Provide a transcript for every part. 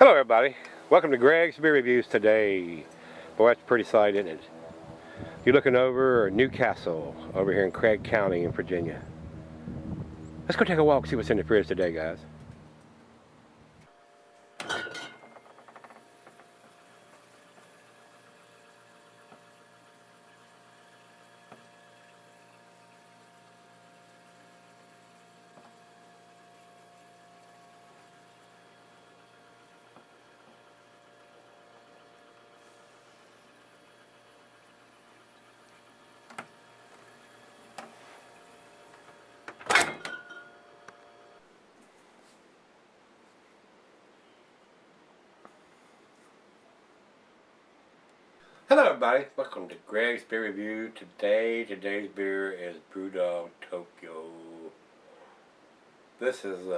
Hello everybody, welcome to Greg's Beer Reviews today. Boy, that's a pretty sight, isn't it? You're looking over Newcastle, over here in Craig County in Virginia. Let's go take a walk, see what's in the fridge today, guys. Hello everybody, welcome to Greg's Beer Review. Today's beer is BrewDog Tokyo. This is,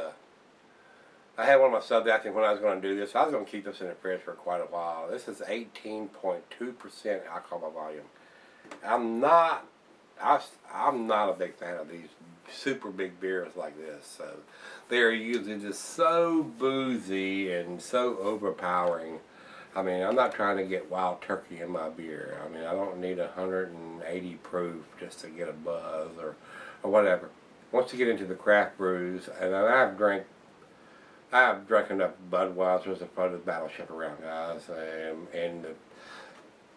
I had one of my subs asking when I was going to do this. I was going to keep this in the fridge for quite a while. This is 18.2% alcohol by volume. I'm not a big fan of these super big beers like this. So they're usually just so boozy and so overpowering. I mean, I'm not trying to get wild turkey in my beer. I mean, I don't need 180 proof just to get a buzz or whatever. Once you get into the craft brews, and I've drank enough Budweisers to throw the battleship around, guys. And the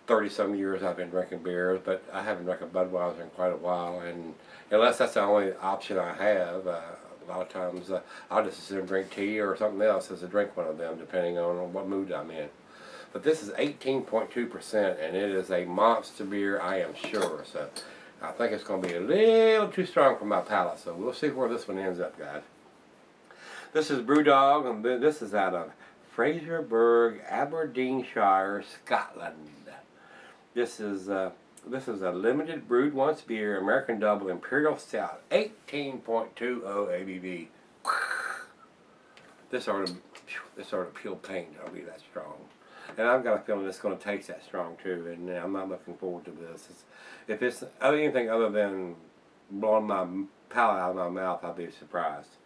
30-some years I've been drinking beers, but I haven't drank a Budweiser in quite a while. And unless that's the only option I have, a lot of times I'll just sit and drink tea or something else as to drink one of them, depending on what mood I'm in. But this is 18.2%, and it is a monster beer, I am sure. So I think it's going to be a little too strong for my palate. So we'll see where this one ends up, guys. This is BrewDog, and this is out of Fraserburgh, Aberdeenshire, Scotland. This is a limited brewed once beer, American double Imperial Stout, 18.20 ABV. This sort of peel paint, I'll be that strong. And I've got a feeling it's going to taste that strong too, and I'm not looking forward to this. If it's anything other than blowing my palate out of my mouth, I'll be surprised.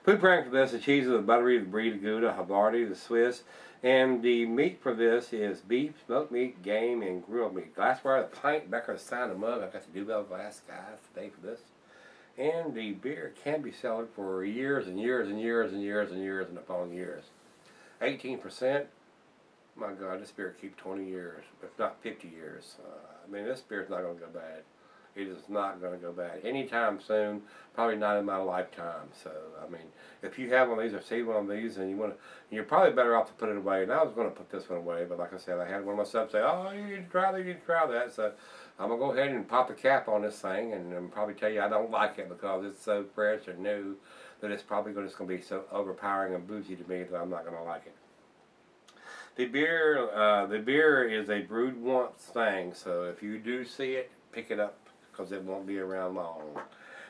Food pairing for this: the cheese is the buttery, the brie, the Gouda, Havarti, the Swiss, and the meat for this is beef, smoked meat, game, and grilled meat. Glassware, the pint, Becker, the sign, the mug. I've got the Duvel glass, guys, today for this. And the beer can be sold for years and years and years and years and years and upon years. 18%. My God, this beer keeps 20 years, if not 50 years. I mean, this beer's not going to go bad. It is not going to go bad anytime soon. Probably not in my lifetime. So, I mean, if you have one of these or see one of these, and you're probably better off to put it away. And I was going to put this one away, but like I said, I had one of my subs say, "Oh, you need to try that. You need to try that." So, I'm gonna go ahead and pop the cap on this thing, and probably tell you I don't like it because it's so fresh and new that it's probably just going to be so overpowering and boozy to me that I'm not going to like it. The beer is a brewed once thing, so if you do see it, pick it up because it won't be around long.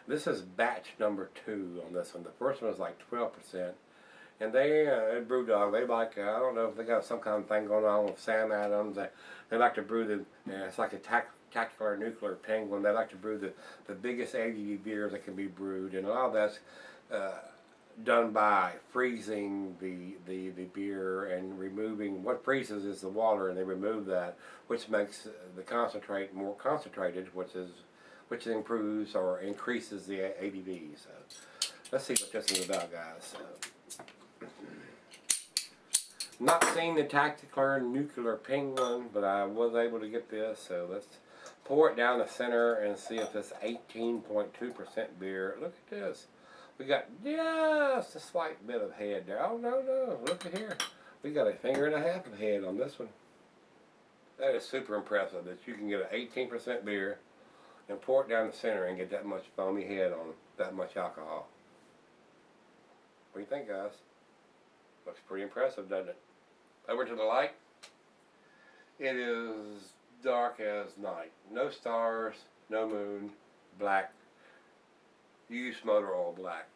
This is batch number 2 on this one. The first one was like 12%, and they at BrewDog, they like, I don't know if they got some kind of thing going on with Sam Adams. They like to brew it's like a tactical nuclear penguin. They like to brew the biggest ABV beers that can be brewed, and a lot of that's done by freezing the beer and removing what freezes is the water, and they remove that, which makes the concentrate more concentrated, which improves or increases the ABV. So let's see what this is about, guys. Not seen the tactical nuclear penguin, but I was able to get this, so let's pour it down the center and see if this 18.2% beer. Look at this. We got just a slight bit of head there. Oh, no, look at here. We got a finger and a half of head on this one. That is super impressive that you can get an 18% beer and pour it down the center and get that much foamy head on that much alcohol. What do you think, guys? Looks pretty impressive, doesn't it? Over to the light. It is dark as night. No stars, no moon, black. Used motor oil black.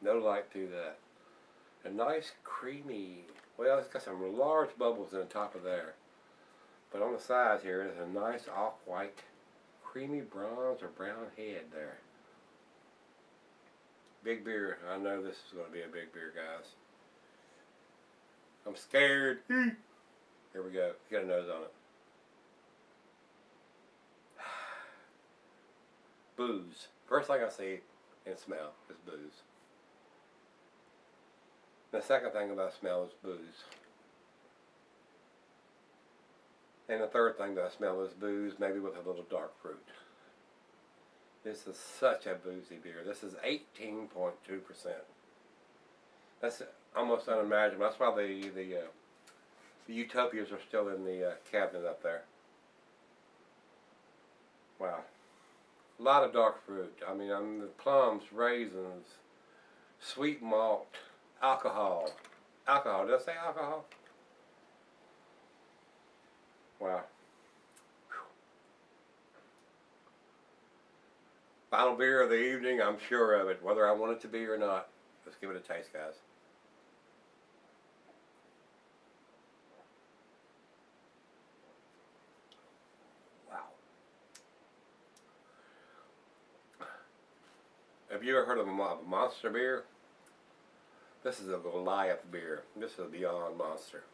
No light through that. A nice creamy, well, it's got some large bubbles in the top of there. But on the sides here, there's a nice off-white, creamy bronze or brown head there. Big beer. I know this is going to be a big beer, guys. I'm scared. Here we go. Got a nose on it. Booze. First thing I see and smell is booze. The second thing that I smell is booze. And the third thing that I smell is booze, maybe with a little dark fruit. This is such a boozy beer. This is 18.2%. That's almost unimaginable. That's why the Utopias are still in the cabinet up there. Wow. A lot of dark fruit. I mean, the plums, raisins, sweet malt, alcohol. Alcohol. Did I say alcohol? Wow. Whew. Final beer of the evening, I'm sure of it, whether I want it to be or not. Let's give it a taste, guys. Wow. Have you ever heard of a monster beer? This is a Goliath beer. This is a Beyond Monster.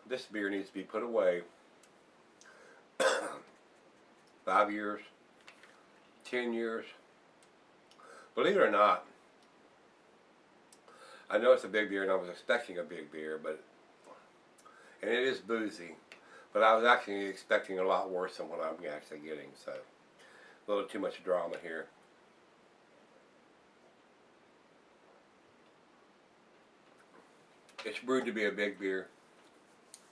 This beer needs to be put away 5 years, 10 years. Believe it or not, I know it's a big beer and I was expecting a big beer, and it is boozy, but I was actually expecting a lot worse than what I'm actually getting, so a little too much drama here. It's brewed to be a big beer,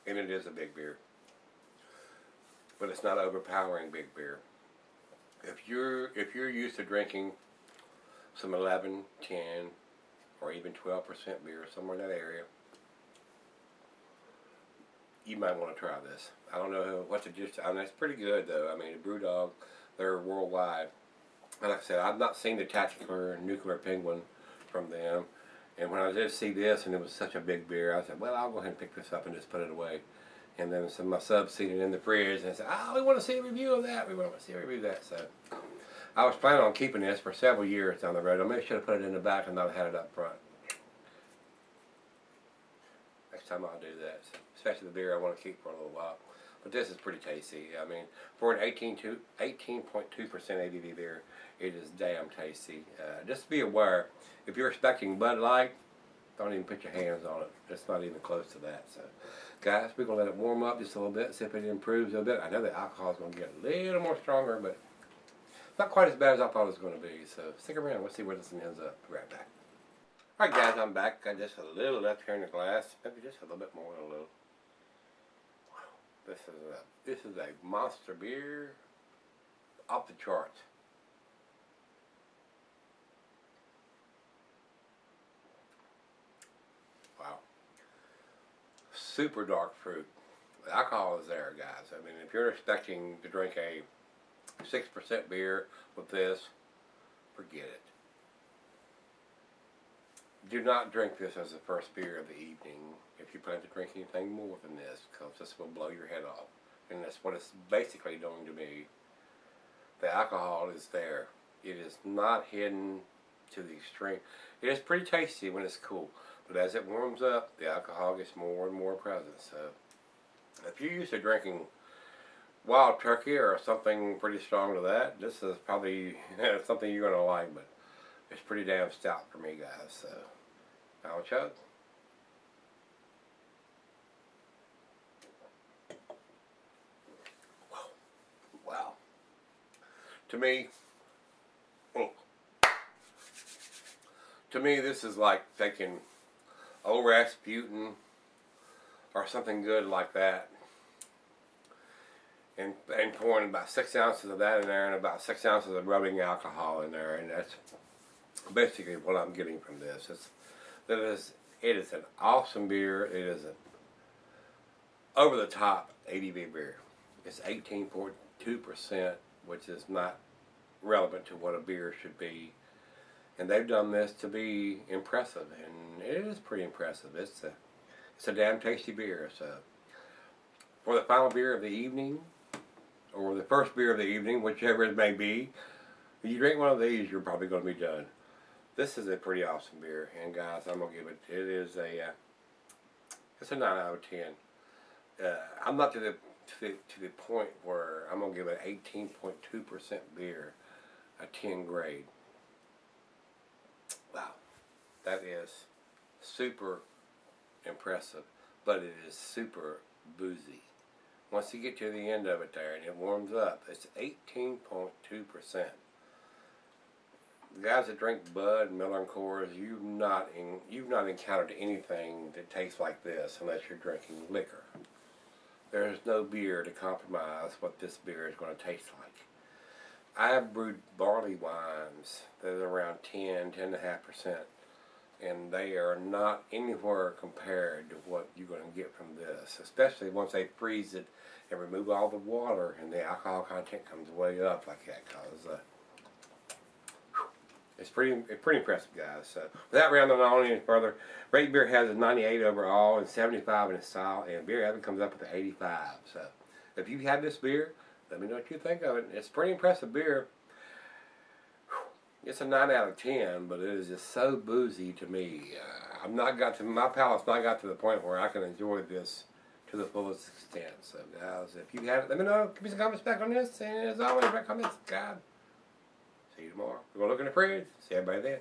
and it is a big beer, but it's not overpowering big beer. If you're used to drinking some 11, 10, or even 12% beer, somewhere in that area, you might want to try this. I don't know what to just. I mean, it's pretty good though. I mean, BrewDog, they're worldwide. And like I said, I've not seen the Tactical Nuclear Penguin from them. And when I did see this, and it was such a big beer, I said, well, I'll go ahead and pick this up and just put it away. And then some of my subs seen it in the fridge, and I said, oh, we want to see a review of that. We want to see a review of that. So I was planning on keeping this for several years down the road. I maybe should have put it in the back and not had it up front. Next time I'll do that. So, especially the beer I want to keep for a little while. But this is pretty tasty. I mean, for an 18.2% ABV beer, it is damn tasty. Just be aware, if you're expecting Bud Light, don't even put your hands on it. It's not even close to that. So, guys, we're going to let it warm up just a little bit, see if it improves a little bit. I know the alcohol is going to get a little more stronger, but not quite as bad as I thought it was going to be. So, stick around. We'll see where this ends up. Be right back. Alright, guys, I'm back. Got just a little left here in the glass. Maybe just a little bit more than a little. This is a monster beer off the charts. Wow. Super dark fruit. The alcohol is there, guys. I mean, if you're expecting to drink a 6% beer with this, forget it. Do not drink this as the first beer of the evening if you plan to drink anything more than this, because this will blow your head off. And that's what it's basically doing to me. The alcohol is there. It is not hidden to the extreme. It is pretty tasty when it's cool, but as it warms up, the alcohol gets more and more present. So if you're used to drinking wild turkey or something pretty strong to that, this is probably something you're going to like, but it's pretty damn stout for me, guys. So I'll chug. Wow. To me, this is like taking old Rasputin or something good like that, and pouring about 6 ounces of that in there, and about 6 ounces of rubbing alcohol in there, and that's basically what I'm getting from this. It is an awesome beer. It is an over-the-top ABV beer. It's 18.2%, which is not relevant to what a beer should be. And they've done this to be impressive, and it is pretty impressive. It's a damn tasty beer. So for the final beer of the evening, or the first beer of the evening, whichever it may be, When you drink one of these, you're probably going to be done. This is a pretty awesome beer, and guys, I'm gonna give it. It is a. It's a 9 out of 10. I'm not to the point where I'm gonna give it 18.2% beer a 10 grade. Wow, that is super impressive, but it is super boozy. Once you get to the end of it there and it warms up, it's 18.2%. The guys that drink Bud and Miller and Coors, you've not encountered anything that tastes like this unless you're drinking liquor. There's no beer to compromise what this beer is going to taste like. I have brewed barley wines that are around 10.5%, and they are not anywhere compared to what you're going to get from this, especially once they freeze it and remove all the water and the alcohol content comes way up like that, because it's pretty impressive, guys. So without rounding on any further, Rate Beer has a 98 overall and 75 in its style, and Beer Advocate comes up with an 85. So if you've had this beer, let me know what you think of it. It's pretty impressive beer. It's a 9 out of 10, but it is just so boozy to me. My palate's not got to the point where I can enjoy this to the fullest extent. So guys, if you had it, let me know. Give me some comments back on this, and as always, my comments, God. See you tomorrow. We're going to look in the fridge. See everybody then.